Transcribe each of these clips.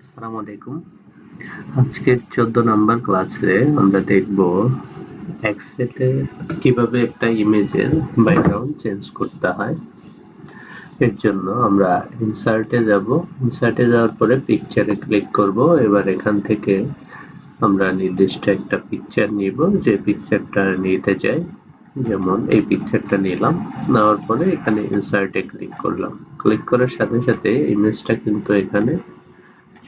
আসসালামু আলাইকুম। আজকের 14 নাম্বার ক্লাসে আমরা দেখব এক্সেলে কিভাবে একটা ইমেজের ব্যাকগ্রাউন্ড চেঞ্জ করতে হয়। এর জন্য আমরা ইনসার্টে যাব। ইনসার্টে যাওয়ার পরে পিকচারে ক্লিক করব। এবার এখান থেকে আমরা নির্দিষ্ট একটা পিকচার নিব, যে পিকচারটা নিতে চাই। যেমন এই পিকচারটা নিলাম, নেওয়ার পরে এখানে ইনসার্টে ক্লিক করলাম। ক্লিক করার সাথে সাথে ইমেজটা কিন্তু এখানে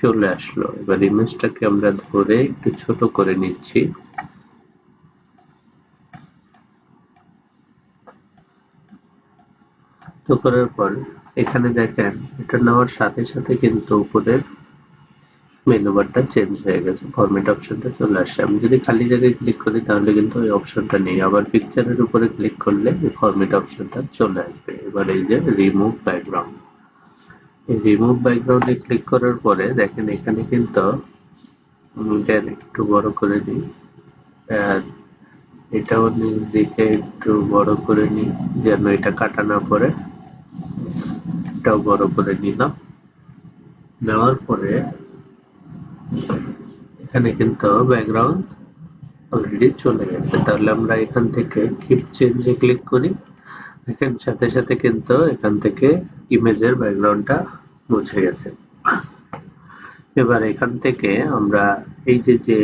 চলে আসলো। এবার ইমেজটাকে আমরা ধরে একটু ছোট করে নিচ্ছি। তো করার পর এখানে দেখেন, এটা নেওয়ার সাথে সাথে কিন্তু উপরের মেনু বারটা চেঞ্জ হয়ে গেছে, ফরম্যাট অপশনটা চলে আসছে। আমি যদি খালি জায়গায় ক্লিক করি তাহলে কিন্তু ওই অপশনটা নেই। আবার পিকচারের উপরে ক্লিক করলে এই ফরম্যাট অপশনটা চলে আসবে। এবার এই যে রিমুভ ব্যাকগ্রাউন্ড, এই রিমুভ ব্যাকগ্রাউন্ডে ক্লিক করার পরে দেখেন এখানে কিন্তু এটা একটু বড় করে দিই, এটাও নিচ দিকে একটু বড় করে নিই যেন এটা কাটা না পড়ে। এটাও বড় করে নিলাম। নেওয়ার পরে এখানে কিন্তু ব্যাকগ্রাউন্ড অলরেডি চলে গেছে। তাহলে আমরা এখান থেকে কিপ চেঞ্জে ক্লিক করি। দেখেন সাথে সাথে কিন্তু এখান থেকে ইমেজের ব্যাকগ্রাউন্ডটা মুছে গেছে। এবার এখান থেকে আমরা এই যে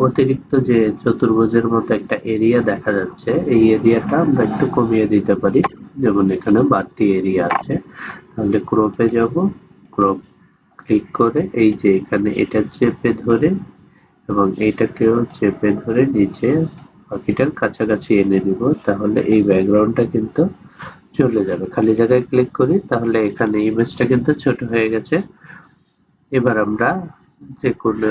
অতিরিক্ত যে চতুর্ভুজের মতো একটা এরিয়া দেখা যাচ্ছে, এই এরিয়াটা আমরা একটু কমিয়ে দিতে পারি। যেমন এখানে বাড়তি এরিয়া আছে, তাহলে ক্রপে যাব। ক্রপ ক্লিক করে এই যে এখানে এটা চেপে ধরে এবং এইটাকেও চেপে ধরে নিচে বাকিটার কাছাকাছি এনে দিব। তাহলে এই ব্যাকগ্রাউন্ডটা কিন্তু চলে যাবে। খালি জায়গায় ক্লিক করি, তাহলে এখানে ইমেজটা কিন্তু ছোট হয়ে গেছে। এবার আমরা যে কোনো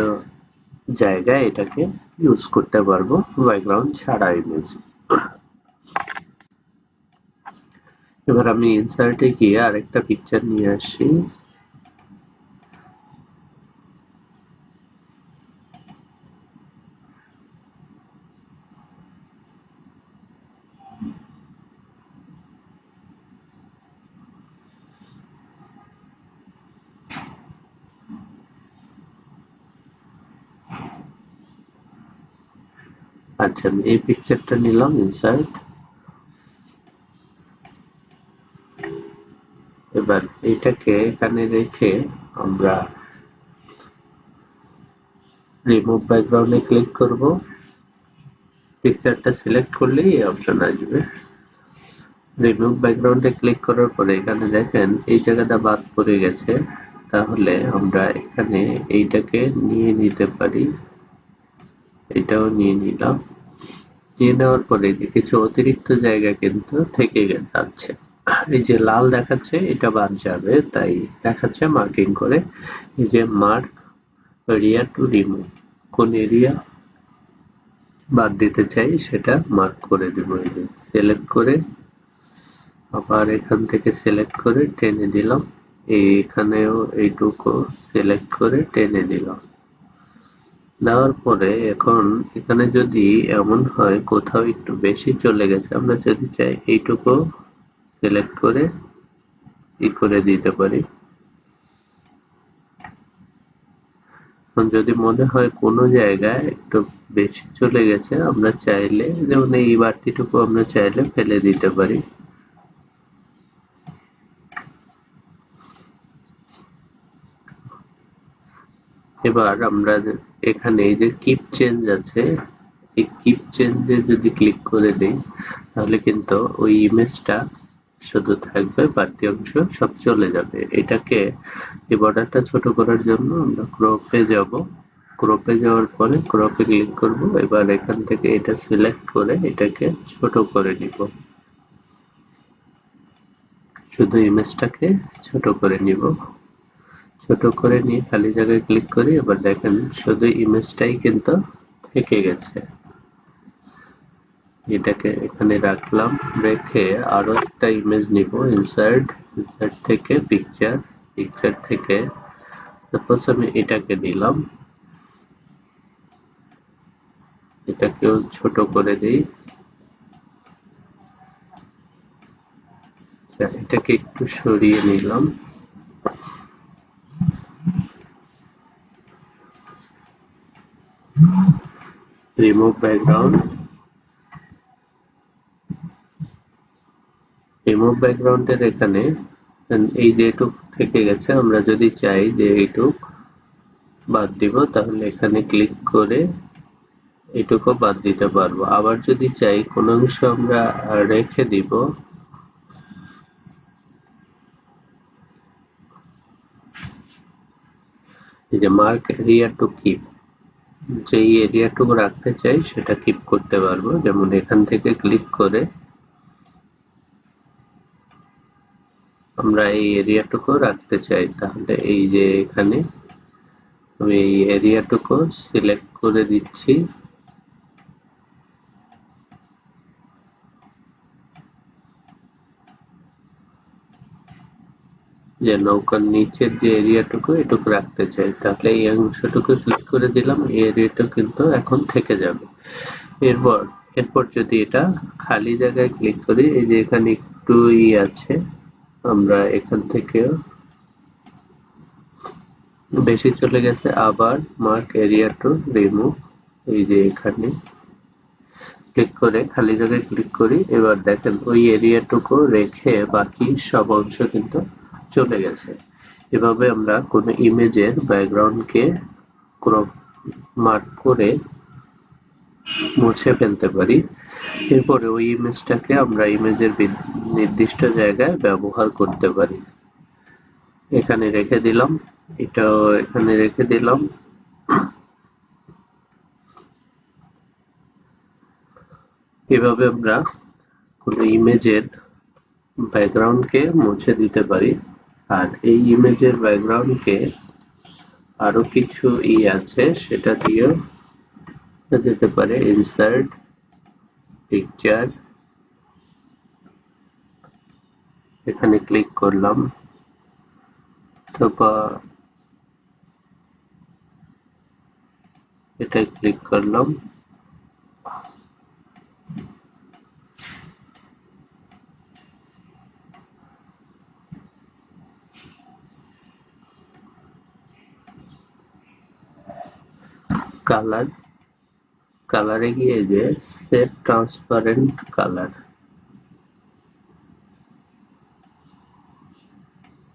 জায়গায় এটাকে ইউজ করতে পারবো ব্যাকগ্রাউন্ড ছাড়া ইমেজ। এবার আমি ইনসার্টে গিয়ে আরেকটা পিকচার নিয়ে আসি। আচ্ছা, আমি এই পিকচারটা নিলাম ইনসার্ট। এবার এটাকে এখানে রেখে আমরা রিমুভ ব্যাকগ্রাউন্ডে ক্লিক করব। পিকচারটা সিলেক্ট করলেই এই অপশন আসবে। রিমুভ ব্যাকগ্রাউন্ডে ক্লিক করার পরে এখানে দেখেন এই জায়গাটা বাদ পড়ে গেছে। তাহলে আমরা এখানে এইটাকে নিয়ে নিতে পারি। এটাও নিয়ে নিলাম। নিয়ে নেওয়ার পরে যে কিছু অতিরিক্ত জায়গা কিন্তু থেকে যাচ্ছে। এই যে লাল দেখাচ্ছে এটা বাদ যাবে, তাই দেখাচ্ছে মার্কিং করে। এই যে মার্ক এরিয়া টু রিমুভ, কোন এরিয়া বাদ দিতে চাই সেটা মার্ক করে দিব। এই যে সিলেক্ট করে আবার এখান থেকে সিলেক্ট করে টেনে দিলাম। এইখানেও এইটুকু সিলেক্ট করে টেনে দিলাম। দেওয়ার পরে এখন এখানে যদি এমন হয় কোথাও একটু বেশি চলে গেছে, আমরা যদি চাই এইটুকু সিলেক্ট করে করে দিতে পারি। যদি মনে হয় কোনো জায়গায় একটু বেশি চলে গেছে, আমরা চাইলে যেমন এই বাড়তিটুকু আমরা চাইলে ফেলে দিতে পারি। এবার আমরা এখানে এই যে কিপ চেঞ্জ আছে, এই কিপ চেঞ্জে যদি ক্লিক করে দেই তাহলে কিন্তু ওই ইমেজটা শুধু থাকবে, বাড়তি অংশ সব চলে যাবে। এটাকে এই বর্ডারটা ছোট করার জন্য আমরা ক্রপে যাব। ক্রপে যাওয়ার পরে ক্রপে ক্লিক করব। এবার এখান থেকে এটা সিলেক্ট করে এটাকে ছোট করে নিব। শুধু ইমেজটাকে ছোট করে নিব। ছোট করে নিয়ে খালি জায়গায় ক্লিক করি। এবার দেখেন শুধু ইমেজটাই কিন্তু থেকে গেছে। এটাকে এখানে রাখলাম, রেখে আরো একটা ইমেজ নিব। ইনসার্ট, ইনসার্ট থেকে পিকচার, পিকচার থেকে সাপোজ আমি এটাকে দিলাম। এটাকেও ছোট করে দিই। এটাকে একটু সরিয়ে নিলাম। রিমুভ ব্যাকগ্রাউন্ডের এখানে এই যে এটুক থেকে গেছে, আমরা যদি চাই যে এইটুক বাদ দিব তাহলে এখানে ক্লিক করে এটুকু বাদ দিতে পারবো। আবার যদি চাই কোনো অংশ আমরা রেখে দিব, এই যে মার্ক এরিয়া টু কিপ, যেই এরিয়াটুকু রাখতে চাই সেটা কিপ করতে পারবো। যেমন এখান থেকে ক্লিক করে আমরা এই এরিয়াটুকু রাখতে চাই, তাহলে এই যে এখানে আমি এই এরিয়াটুকু সিলেক্ট করে দিচ্ছি। যে নৌকার নিচের যে এরিয়াটুকু এটুকু রাখতে চাই, তাহলে এই অংশটুকু ক্লিক করে দিলাম, এই এরিয়াটা কিন্তু এখন থেকে যাবে। এরপর এরপর যদি এটা খালি জায়গায় ক্লিক করি, এই যে এখানে একটু আছে, আমরা এখান থেকে বেশি চলে গেছে, আবার মার্ক এরিয়া টু রিমুভ, এই যে এখানে ক্লিক করে খালি জায়গায় ক্লিক করি। এবার দেখেন ওই এরিয়াটুকু রেখে বাকি সব অংশ কিন্তু চলে গেছে। এভাবে আমরা কোনো ইমেজের ব্যাকগ্রাউন্ডকে ক্রপ মার্ক করে মুছে ফেলতে পারি। এরপরে ওই ইমেজটাকে আমরা ইমেজের নির্দিষ্ট জায়গায় ব্যবহার করতে পারি। এখানে রেখে দিলাম, এটাও এখানে রেখে দিলাম। এভাবে আমরা কোনো ইমেজের ব্যাকগ্রাউন্ডকে মুছে দিতে পারি। আর এই ইমেজের ব্যাকগ্রাউন্ডকে আরো কিছু আছে, সেটা দিয়েও যেতে পারে। ইনসার্ট পিকচার, এখানে ক্লিক করলাম, অথবা এটা ক্লিক করলাম, কালার, কালারে গিয়ে যে সেট ট্রান্সপারেন্ট কালার,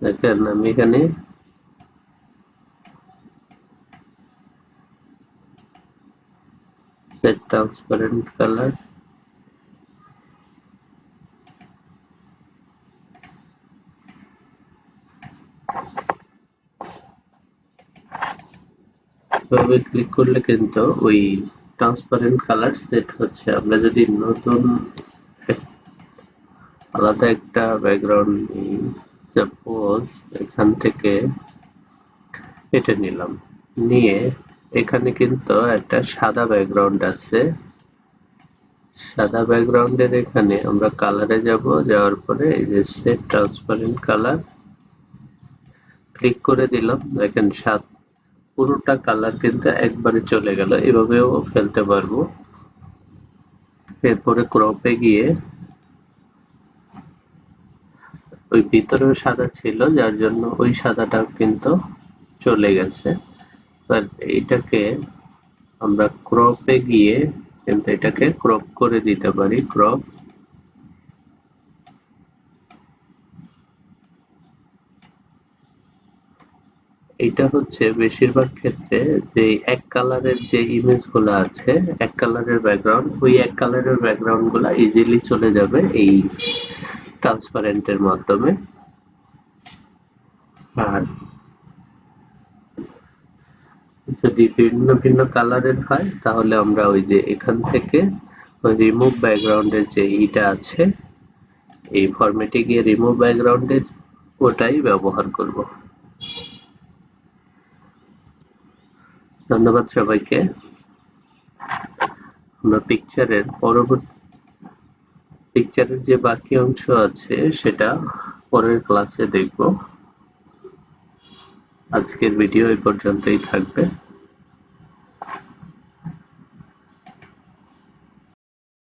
দেখেন আমি এখানে সেট ট্রান্সপারেন্ট কালার এভাবে ক্লিক করলে কিন্তু ওই ট্রান্সপারেন্ট কালার সেট হচ্ছে। আমরা যদি নতুন আলাদা একটা ব্যাকগ্রাউন্ড নিই, সাপোজ এখান থেকে এটা নিলাম, নিয়ে এখানে কিন্তু একটা সাদা ব্যাকগ্রাউন্ড আছে। সাদা ব্যাকগ্রাউন্ডের এখানে আমরা কালারে যাব, যাওয়ার পরে এই যে সেট ট্রান্সপারেন্ট কালার ক্লিক করে দিলাম। দেখেন পুরোটা কালার কিন্তু একবারে চলে গেল। এভাবেও ফেলতে পারবো। এরপরে ক্রপে গিয়ে ওই ভিতরেও সাদা ছিল, যার জন্য ওই সাদাটা কিন্তু চলে গেছে। এইটাকে আমরা ক্রপে গিয়ে কিন্তু এটাকে ক্রপ করে দিতে পারি। ক্রপ, এটা হচ্ছে বেশিরভাগ ক্ষেত্রে যে এক কালারের যে ইমেজ গুলো আছে, এক কালারের ব্যাকগ্রাউন্ড, ওই এক কালারের ব্যাকগ্রাউন্ড গুলা ইজিলি চলে যাবে এই ট্রান্সপারেন্টের মাধ্যমে। আর যদি ভিন্ন ভিন্ন কালারের হয়, তাহলে আমরা ওই যে এখান থেকে রিমুভ ব্যাকগ্রাউন্ডের যে ইটা আছে, এই ফরম্যাটে গিয়ে রিমুভ ব্যাকগ্রাউন্ডের ওটাই ব্যবহার করব। ধন্যবাদ সবাইকে। আমরা পিকচারের যে বাকি অংশ আছে সেটা পরের ক্লাসে দেখব। আজকের ভিডিও এই পর্যন্তই থাকবে।